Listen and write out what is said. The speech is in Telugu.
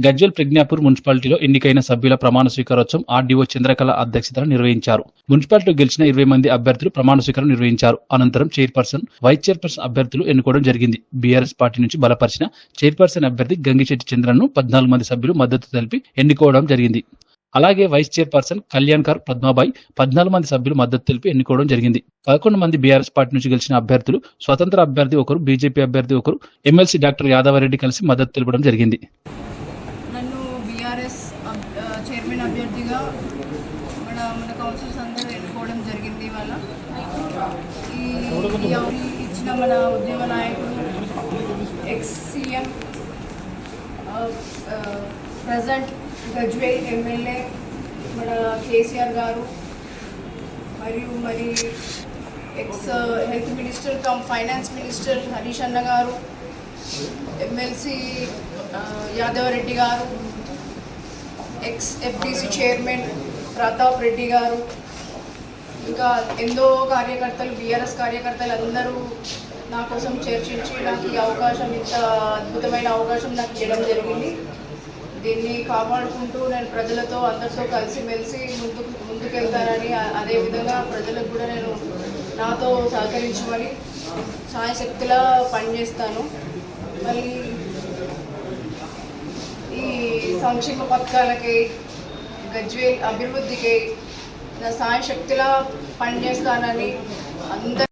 గజ్వేల్ ప్రజ్ఞాపూర్ మున్సిపాలిటీలో ఎన్నికైన సభ్యుల ప్రమాణ స్వీకారోత్సవం ఆర్డీఓ చంద్రకళ అధ్యక్షతన నిర్వహించారు. మున్సిపాలిటీలో గెలిచిన 20 మంది అభ్యర్థులు ప్రమాణ స్వీకారం నిర్వహించారు. అనంతరం చైర్పర్సన్, వైస్ చైర్పర్సన్ అభ్యర్థులు ఎన్నుకోవడం జరిగింది. బీఆర్ఎస్ పార్టీ నుంచి బలపరిచిన చైర్పర్సన్ అభ్యర్థి గంగిశెట్టి చంద్రను 14 మంది సభ్యులు మద్దతు తెలిపి ఎన్నుకోవడం జరిగింది. అలాగే వైస్ చైర్పర్సన్ కళ్యాణ్కర్ పద్మాబాయి 14 మంది సభ్యులు మద్దతు తెలిపి ఎన్నుకోవడం జరిగింది. 11 మంది బీఆర్ఎస్ పార్టీ నుంచి గెలిచిన అభ్యర్థులు, స్వతంత్ర అభ్యర్థి ఒకరు, బీజేపీ అభ్యర్థి ఒకరు, ఎమ్మెల్సీ డాక్టర్ యాదవరెడ్డి కలిసి మద్దతు తెలపడం జరిగింది. నన్ను బీఆర్ఎస్ చైర్మన్ అభ్యర్థిగా మన కౌన్సిల్స్ అందరూ ఎన్నుకోవడం జరిగింది. ఇవాళ ఈ ఇచ్చిన మన ఉద్యమ నాయకుడు ex CM present Gajwel MLA మన కేసీఆర్ గారు మరి X health minister come finance minister Harish అన్న గారు, ఎమ్మెల్సీ యాదవరెడ్డి గారు, X FDC chairman Pratap Reddy గారు, ఇంకా ఎంతో కార్యకర్తలు, బీఆర్ఎస్ కార్యకర్తలు అందరూ నా కోసం చర్చించి నాకు ఈ అవకాశం, ఇంత అద్భుతమైన అవకాశం నాకు ఇవ్వడం జరిగింది. దీన్ని కాపాడుకుంటూ నేను ప్రజలతో అందరితో కలిసిమెలిసి ముందుకెళ్తానని, అదేవిధంగా ప్రజలకు కూడా నేను నాతో సహకరించమని సాయశక్తిలా పనిచేస్తాను. మళ్ళీ ఈ సంక్షేమ పథకాలకి, గజ్వేల్ అభివృద్ధికి నా సాయశక్తిలా పనిచేస్తానని అందరూ